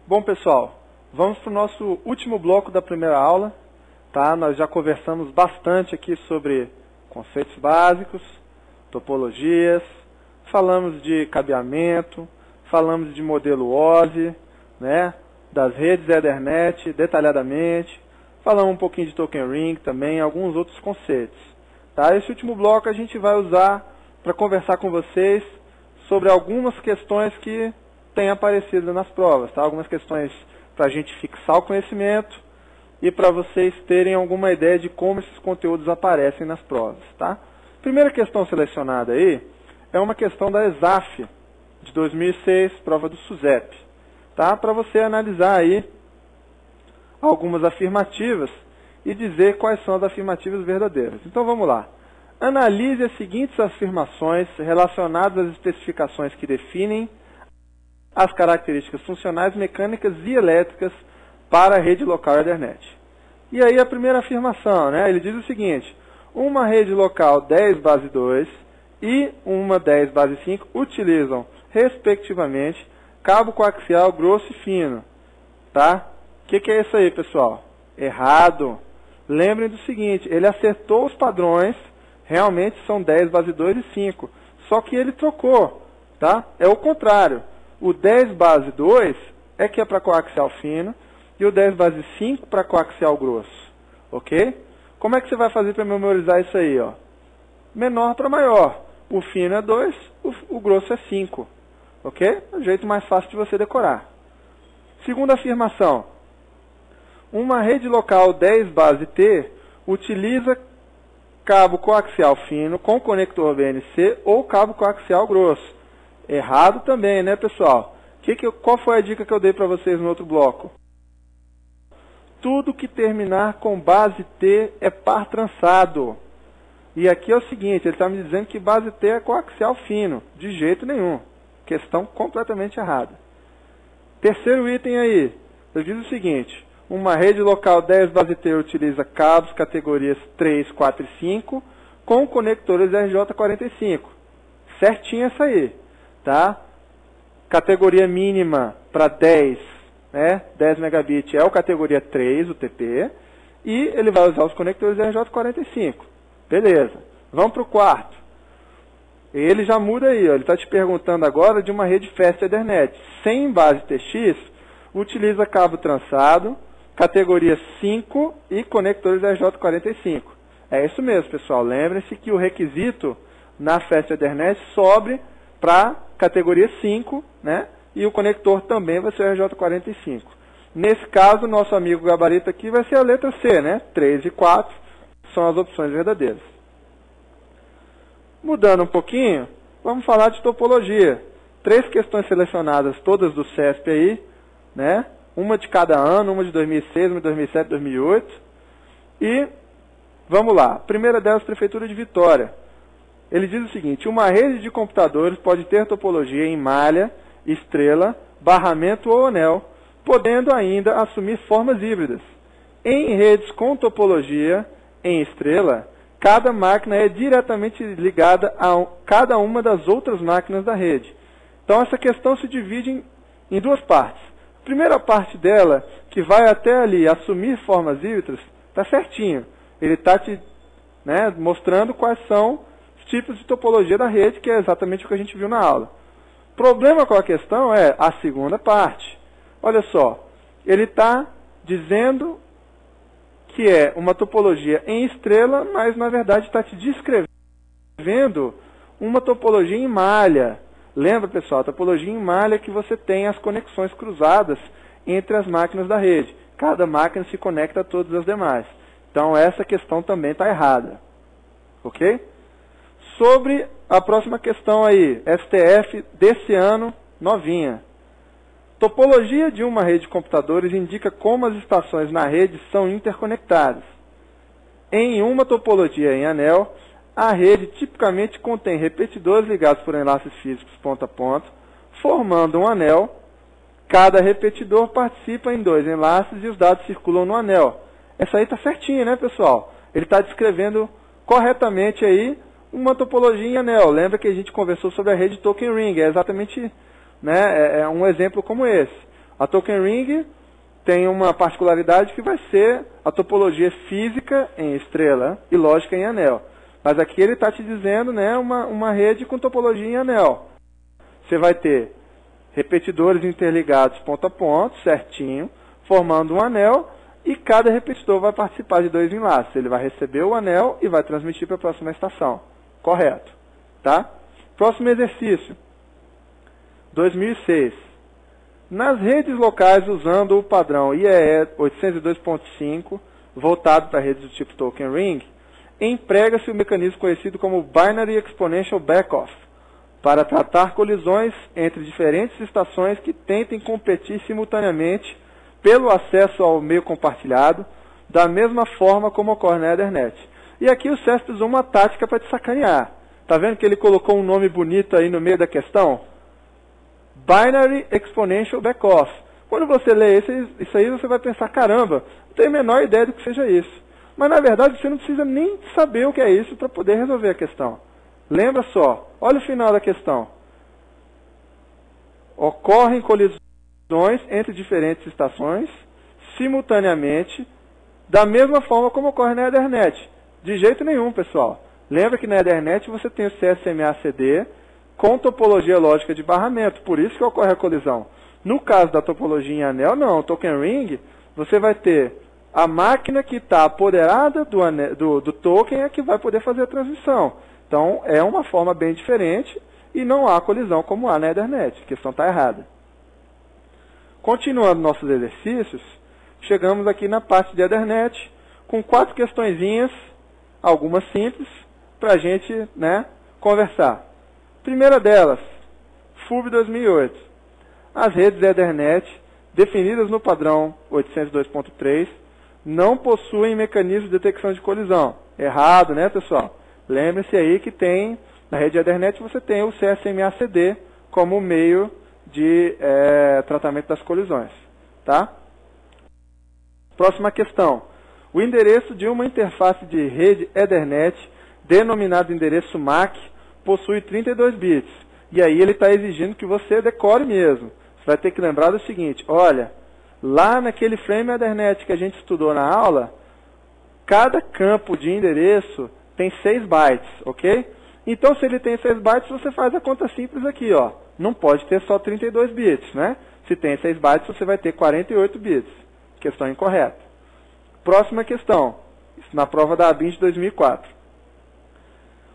Bom, pessoal, vamos para o nosso último bloco da primeira aula. Tá? Nós já conversamos bastante aqui sobre conceitos básicos, topologias, falamos de cabeamento, falamos de modelo OSI, né, das redes Ethernet detalhadamente, falamos um pouquinho de token ring também, alguns outros conceitos. Tá? Esse último bloco a gente vai usar para conversar com vocês sobre algumas questões que têm aparecido nas provas. Tá? Algumas questões para a gente fixar o conhecimento e para vocês terem alguma ideia de como esses conteúdos aparecem nas provas. Tá? Primeira questão selecionada aí é uma questão da ESAF, de 2006, prova do SUSEP. Tá? Para você analisar aí algumas afirmativas e dizer quais são as afirmativas verdadeiras. Então vamos lá. Analise as seguintes afirmações relacionadas às especificações que definem as características funcionais, mecânicas e elétricas para a rede local Ethernet. E aí a primeira afirmação, né? Ele diz o seguinte: uma rede local 10 base 2 e uma 10 base 5 utilizam, respectivamente, cabo coaxial grosso e fino. Tá? O que é isso aí, pessoal? Errado. Lembrem do seguinte, ele acertou os padrões, realmente são 10 base 2 e 5. Só que ele trocou. Tá? É o contrário. O 10 base 2 é que é para coaxial fino e o 10 base 5 para coaxial grosso. Ok? Como é que você vai fazer para memorizar isso aí? Ó? Menor para maior. O fino é 2, o grosso é 5. Ok? É o jeito mais fácil de você decorar. Segunda afirmação. Uma rede local 10 base T utiliza cabo coaxial fino com conector BNC ou cabo coaxial grosso. Errado também, né, pessoal? Qual foi a dica que eu dei para vocês no outro bloco? Tudo que terminar com base T é par trançado. E aqui é o seguinte, ele está me dizendo que base T é coaxial fino. De jeito nenhum. Questão completamente errada. Terceiro item aí. Ele diz o seguinte: uma rede local 10 base T utiliza cabos categorias 3, 4 e 5 com conectores RJ45. Certinho essa aí. Tá? Categoria mínima para 10, né? 10 megabit é o categoria 3, o TP. E ele vai usar os conectores RJ45. Beleza. Vamos para o quarto. Ele já muda aí, ó. Ele está te perguntando agora de uma rede Fast Ethernet. Sem base TX, utiliza cabo trançado, categoria 5 e conectores RJ45. É isso mesmo, pessoal. Lembrem-se que o requisito na Fast Ethernet sobre para categoria 5, né? E o conector também vai ser RJ45. Nesse caso, nosso amigo gabarito aqui vai ser a letra C, né? 3 e 4 são as opções verdadeiras. Mudando um pouquinho, vamos falar de topologia. 3 questões selecionadas, todas do CESP aí, né? Uma de cada ano, uma de 2006, uma de 2007, 2008. E vamos lá. A primeira delas, Prefeitura de Vitória. Ele diz o seguinte: uma rede de computadores pode ter topologia em malha, estrela, barramento ou anel, podendo ainda assumir formas híbridas. Em redes com topologia em estrela, cada máquina é diretamente ligada a cada uma das outras máquinas da rede. Então essa questão se divide em duas partes. A primeira parte dela, que vai até ali assumir formas híbridas, está certinho. Ele está te mostrando quais são os tipos de topologia da rede, que é exatamente o que a gente viu na aula. O problema com a questão é a segunda parte. Olha só, ele está dizendo que é uma topologia em estrela, mas na verdade está te descrevendo uma topologia em malha. Lembra, pessoal, a topologia em malha é que você tem as conexões cruzadas entre as máquinas da rede. Cada máquina se conecta a todas as demais. Então essa questão também está errada. Ok? Sobre a próxima questão aí, STF desse ano, novinha. Topologia de uma rede de computadores indica como as estações na rede são interconectadas. Em uma topologia em anel, a rede tipicamente contém repetidores ligados por enlaces físicos ponto a ponto, formando um anel. Cada repetidor participa em 2 enlaces e os dados circulam no anel. Essa aí está certinha, né, pessoal? Ele está descrevendo corretamente aí uma topologia em anel. Lembra que a gente conversou sobre a rede Token Ring, é exatamente um exemplo como esse. A Token Ring tem uma particularidade que vai ser a topologia física em estrela e lógica em anel. Mas aqui ele está te dizendo, né, uma rede com topologia em anel. Você vai ter repetidores interligados ponto a ponto, certinho, formando um anel, e cada repetidor vai participar de 2 enlaces. Ele vai receber o anel e vai transmitir para a próxima estação. Correto. Tá? Próximo exercício. 2006. Nas redes locais usando o padrão IEE 802.5, voltado para redes do tipo Token Ring, emprega-se o mecanismo conhecido como Binary Exponential Backoff, para tratar colisões entre diferentes estações que tentem competir simultaneamente pelo acesso ao meio compartilhado, da mesma forma como ocorre na Ethernet. E aqui o CESP usou uma tática para te sacanear. Tá vendo que ele colocou um nome bonito aí no meio da questão? Binary Exponential Backoff. Quando você lê isso aí, você vai pensar, caramba, não tenho a menor ideia do que seja isso. Mas na verdade você não precisa nem saber o que é isso para poder resolver a questão. Lembra só, olha o final da questão. Ocorrem colisões entre diferentes estações, simultaneamente, da mesma forma como ocorre na Ethernet. De jeito nenhum, pessoal. Lembra que na Ethernet você tem o CSMA-CD com topologia lógica de barramento, por isso que ocorre a colisão. No caso da topologia em anel, não. O Token Ring, você vai ter a máquina que está apoderada do token é que vai poder fazer a transmissão. Então, é uma forma bem diferente e não há colisão como há na Ethernet. A questão está errada. Continuando nossos exercícios, chegamos aqui na parte de Ethernet com 4 questõezinhas, algumas simples, para a gente, né, conversar. Primeira delas, FUB 2008. As redes Ethernet, definidas no padrão 802.3, não possuem mecanismo de detecção de colisão. Errado, né, pessoal? Lembre-se aí que tem, na rede Ethernet você tem o CSMA-CD como meio de tratamento das colisões. Tá? Próxima questão. O endereço de uma interface de rede Ethernet, denominado endereço MAC, possui 32 bits. E aí ele está exigindo que você decore mesmo. Você vai ter que lembrar do seguinte, olha, lá naquele frame Ethernet que a gente estudou na aula, cada campo de endereço tem 6 bytes, ok? Então, se ele tem 6 bytes, você faz a conta simples aqui, ó. Não pode ter só 32 bits, né? Se tem 6 bytes, você vai ter 48 bits. Questão incorreta. Próxima questão. Isso na prova da ABIN de 2004.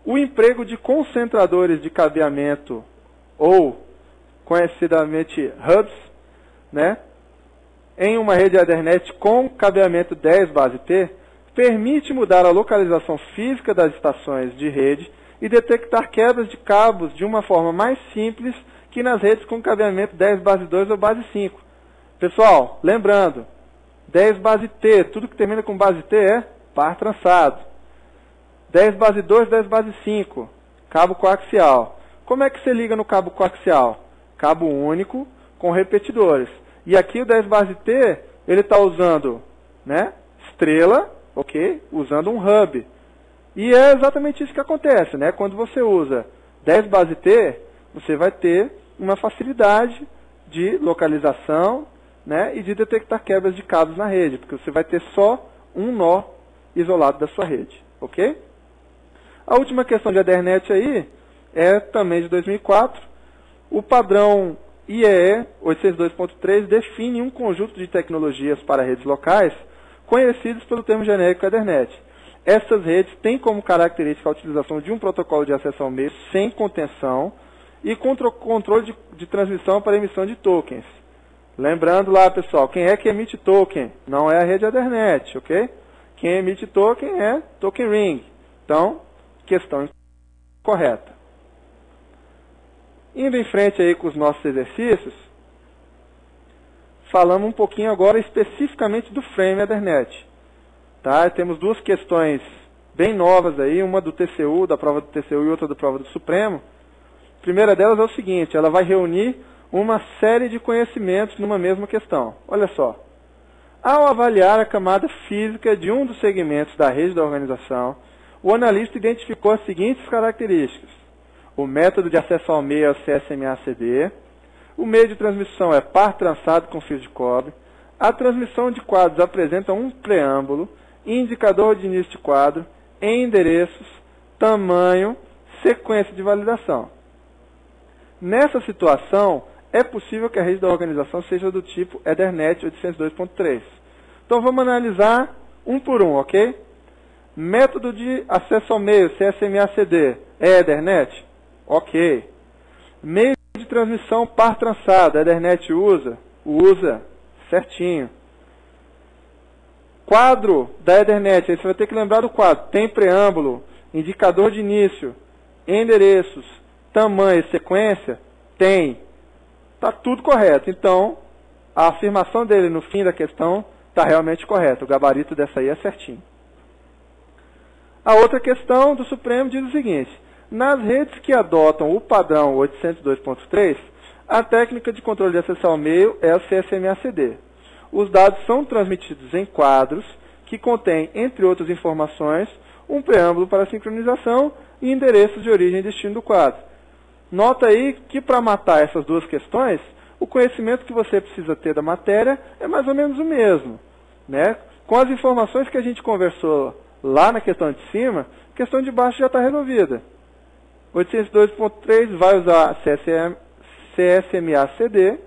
O emprego de concentradores de cabeamento, ou conhecidamente hubs, né, em uma rede Ethernet com cabeamento 10 base T, permite mudar a localização física das estações de rede e detectar quebras de cabos de uma forma mais simples que nas redes com cabeamento 10 base 2 ou base 5. Pessoal, lembrando, 10 base T, tudo que termina com base T é par trançado. 10 base 2, 10 base 5, cabo coaxial. Como é que você liga no cabo coaxial? Cabo único com repetidores. E aqui o 10 base T, ele está usando, né, estrela, ok? Usando um hub. E é exatamente isso que acontece, né? Quando você usa 10 base T, você vai ter uma facilidade de localização, né, e de detectar quebras de cabos na rede, porque você vai ter só um nó isolado da sua rede, ok? A última questão de Ethernet aí é também de 2004. O padrão IEE 802.3 define um conjunto de tecnologias para redes locais conhecidos pelo termo genérico Ethernet. Essas redes têm como característica a utilização de um protocolo de acesso ao meio sem contenção e controle de transmissão para emissão de tokens. Lembrando lá, pessoal, quem é que emite token? Não é a rede Ethernet, ok? Quem emite token é Token Ring. Então, questão correta. Indo em frente aí com os nossos exercícios, falamos um pouquinho agora especificamente do frame Ethernet. Tá? Temos 2 questões bem novas aí, uma do TCU, da prova do TCU e outra da prova do Supremo. A primeira delas é o seguinte, ela vai reunir uma série de conhecimentos numa mesma questão. Olha só. Ao avaliar a camada física de um dos segmentos da rede da organização, o analista identificou as seguintes características. O método de acesso ao meio é o CSMA-CD, O meio de transmissão é par trançado com fio de cobre. A transmissão de quadros apresenta um preâmbulo, indicador de início de quadro, endereços, tamanho, sequência de validação. Nessa situação, é possível que a rede da organização seja do tipo Ethernet 802.3. Então vamos analisar um por um, ok? Método de acesso ao meio, CSMA/CD, é Ethernet? Ok. Meio de transmissão par trançado, a Ethernet usa, certinho. Quadro da Ethernet, aí você vai ter que lembrar do quadro. Tem preâmbulo, indicador de início, endereços, tamanho e sequência? Tem. Está tudo correto. Então, a afirmação dele no fim da questão está realmente correta. O gabarito dessa aí é certinho. A outra questão do Supremo diz o seguinte: nas redes que adotam o padrão 802.3, a técnica de controle de acesso ao meio é o CSMA/CD. Os dados são transmitidos em quadros que contêm, entre outras informações, um preâmbulo para sincronização e endereços de origem e destino do quadro. Nota aí que para matar essas duas questões, o conhecimento que você precisa ter da matéria é mais ou menos o mesmo, né? Com as informações que a gente conversou lá na questão de cima, a questão de baixo já está resolvida. 802.3 vai usar CSMA/CD,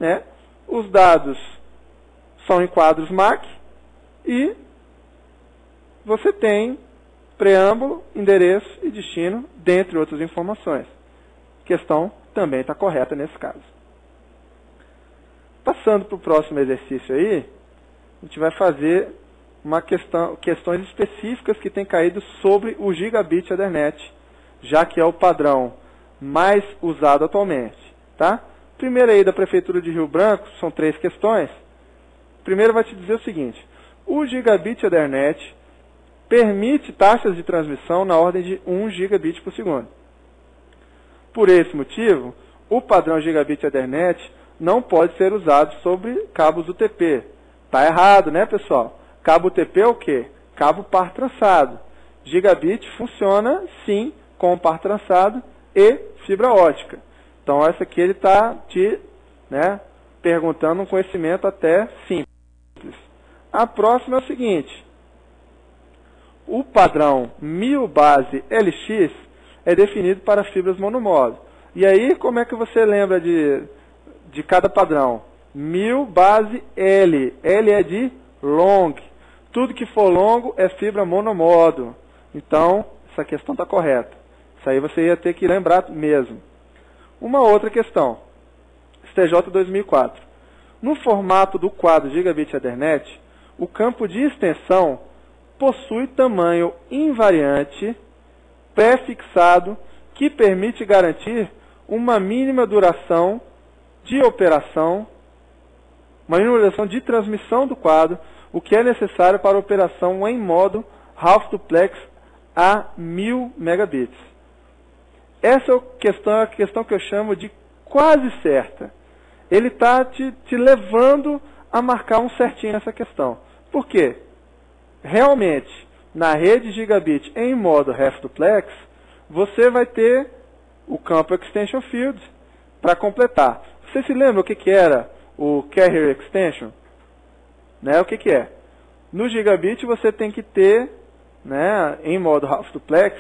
né? Os dados são em quadros MAC e você tem preâmbulo, endereço e destino, dentre outras informações. A questão também está correta nesse caso. Passando para o próximo exercício aí, a gente vai fazer questões específicas que têm caído sobre o Gigabit Ethernet, já que é o padrão mais usado atualmente. Tá? Primeiro aí da Prefeitura de Rio Branco, são 3 questões. Primeiro vai te dizer o seguinte: o Gigabit Ethernet permite taxas de transmissão na ordem de 1 gigabit por segundo. Por esse motivo, o padrão Gigabit Ethernet não pode ser usado sobre cabos UTP. Está errado, né, pessoal? Cabo UTP é o quê? Cabo par trançado. Gigabit funciona, sim, com par trançado e fibra ótica. Então, essa aqui ele está te perguntando um conhecimento até simples. A próxima é o seguinte: o padrão 1000 base LX é definido para fibras monomodo. E aí, como é que você lembra de cada padrão? 1000 base L. L é de long. Tudo que for longo é fibra monomodo. Então, essa questão está correta. Isso aí você ia ter que lembrar mesmo. Uma outra questão. STJ 2004. No formato do quadro Gigabit Ethernet, o campo de extensão possui tamanho invariante pré-fixado que permite garantir uma mínima duração de operação, uma mínima duração de transmissão do quadro, o que é necessário para a operação em modo half duplex a 1000 megabits. Essa é a questão que eu chamo de quase certa. Ele está te levando a marcar um certinho essa questão. Por quê? Realmente, na rede Gigabit em modo half duplex, você vai ter o campo Extension Field para completar. Você se lembra o que era o Carrier Extension? Né? O que é? No Gigabit você tem que ter, em modo half duplex,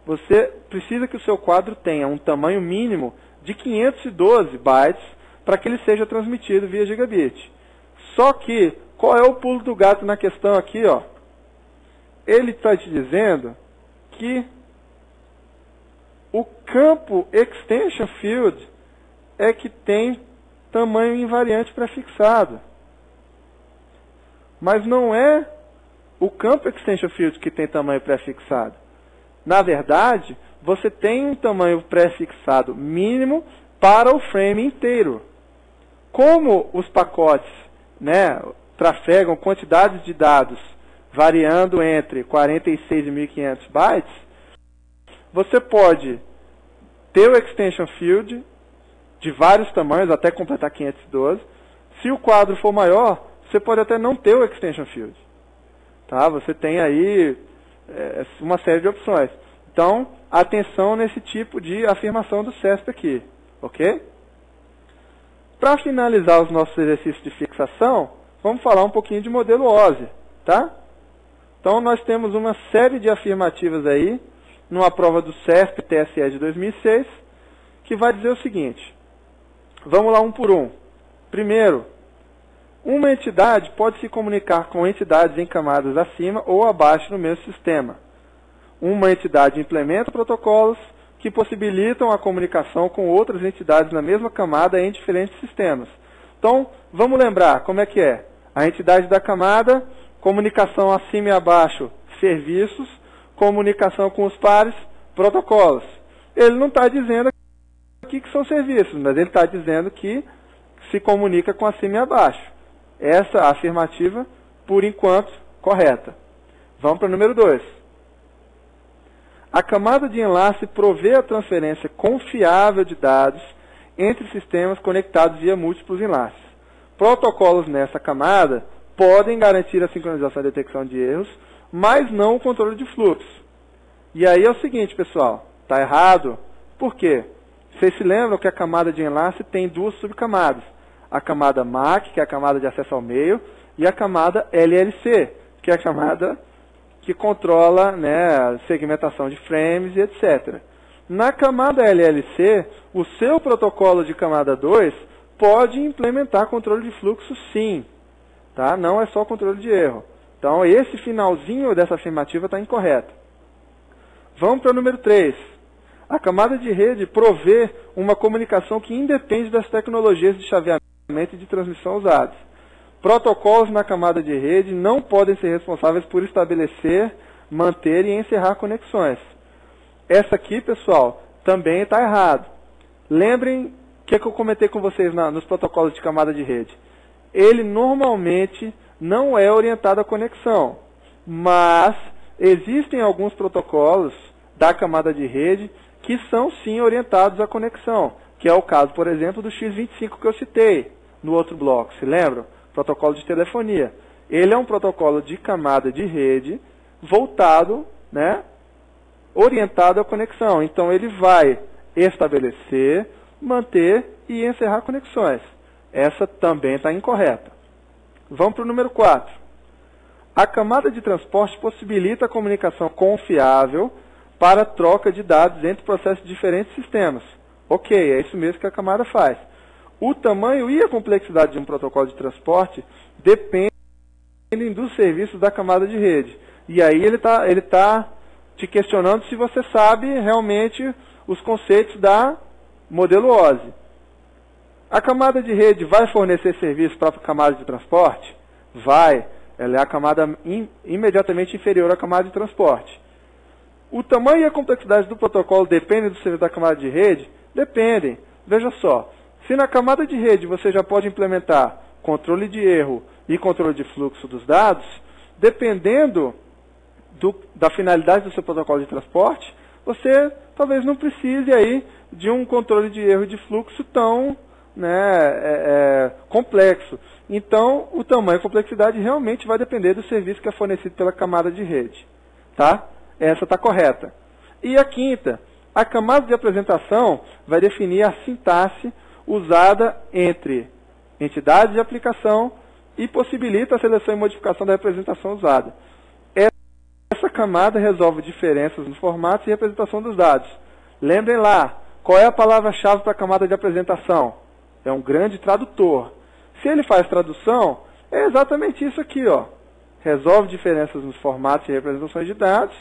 você precisa que o seu quadro tenha um tamanho mínimo de 512 bytes para que ele seja transmitido via Gigabit. Só que, qual é o pulo do gato na questão aqui? Ó? Ele está te dizendo que o campo Extension Field é que tem tamanho invariante prefixado. Mas não é o campo Extension Field que tem tamanho prefixado. Na verdade, você tem um tamanho prefixado mínimo para o frame inteiro. Como os pacotes trafegam quantidades de dados variando entre 46 e 1500 bytes, você pode ter o Extension Field de vários tamanhos, até completar 512. Se o quadro for maior, você pode até não ter o Extension Field. Tá? Você tem aí uma série de opções. Então, atenção nesse tipo de afirmação do CESP aqui. ok? Para finalizar os nossos exercícios de fixação, vamos falar um pouquinho de modelo OSI, tá? Então, nós temos uma série de afirmativas aí, numa prova do CESP-TSE de 2006, que vai dizer o seguinte. Vamos lá um por um. Primeiro, uma entidade pode se comunicar com entidades em camadas acima ou abaixo no mesmo sistema. Uma entidade implementa protocolos que possibilitam a comunicação com outras entidades na mesma camada em diferentes sistemas. Então, vamos lembrar como é que é. A entidade da camada, comunicação acima e abaixo, serviços, comunicação com os pares, protocolos. Ele não está dizendo aqui que são serviços, mas ele está dizendo que se comunica com acima e abaixo. Essa afirmativa, por enquanto, correta. Vamos para o número 2. A camada de enlace provê a transferência confiável de dados entre sistemas conectados via múltiplos enlaces. Protocolos nessa camada podem garantir a sincronização e detecção de erros, mas não o controle de fluxo. E aí é o seguinte, pessoal, está errado. Por quê? Vocês se lembram que a camada de enlace tem duas subcamadas. A camada MAC, que é a camada de acesso ao meio, e a camada LLC, que é a camada que controla, né, a segmentação de frames e etc. Na camada LLC, o seu protocolo de camada 2 pode implementar controle de fluxo sim. Tá? Não é só controle de erro. Então, esse finalzinho dessa afirmativa está incorreto. Vamos para o número 3. A camada de rede provê uma comunicação que independe das tecnologias de chaveamento e de transmissão usadas. Protocolos na camada de rede não podem ser responsáveis por estabelecer, manter e encerrar conexões. Essa aqui, pessoal, também está errado. Lembrem o que eu comentei com vocês nos protocolos de camada de rede. Ele normalmente não é orientado à conexão, mas existem alguns protocolos da camada de rede que são sim orientados à conexão, que é o caso, por exemplo, do X25 que eu citei no outro bloco, se lembram? Protocolo de telefonia. Ele é um protocolo de camada de rede voltado, né, orientado à conexão. Então ele vai estabelecer, manter e encerrar conexões. Essa também está incorreta. Vamos para o número 4. A camada de transporte possibilita a comunicação confiável para a troca de dados entre processos de diferentes sistemas. Ok, é isso mesmo que a camada faz. O tamanho e a complexidade de um protocolo de transporte dependem dos serviços da camada de rede. E aí ele tá te questionando se você sabe realmente os conceitos da modelo OSI. A camada de rede vai fornecer serviço para a camada de transporte? Vai. Ela é a camada imediatamente inferior à camada de transporte. O tamanho e a complexidade do protocolo dependem do serviço da camada de rede? Dependem. Veja só, se na camada de rede você já pode implementar controle de erro e controle de fluxo dos dados, dependendo da finalidade do seu protocolo de transporte, você talvez não precise aí de um controle de erro e de fluxo tão complexo. Então, o tamanho e a complexidade realmente vai depender do serviço que é fornecido pela camada de rede. Tá? Essa está correta. E a quinta, a camada de apresentação vai definir a sintaxe usada entre entidades de aplicação e possibilita a seleção e modificação da representação usada. Essa camada resolve diferenças nos formatos e representação dos dados. Lembrem lá, qual é a palavra-chave para a camada de apresentação? É um grande tradutor. Se ele faz tradução, é exatamente isso aqui, ó. Resolve diferenças nos formatos e representações de dados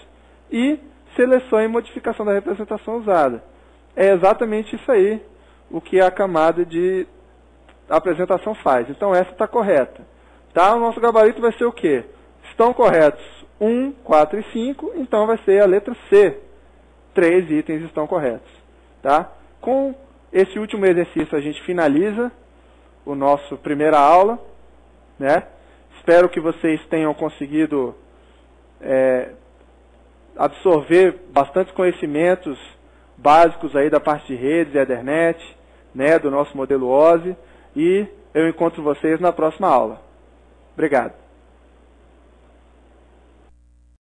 e seleção e modificação da representação usada. É exatamente isso aí o que a camada de apresentação faz. Então essa está correta. Tá? O nosso gabarito vai ser o quê? Estão corretos 1, 4 e 5, então vai ser a letra C. 3 itens estão corretos. Tá? Com esse último exercício a gente finaliza o nosso primeira aula, né? Espero que vocês tenham conseguido absorver bastantes conhecimentos básicos aí da parte de redes e Ethernet, né, do nosso modelo OSI, e eu encontro vocês na próxima aula. Obrigado.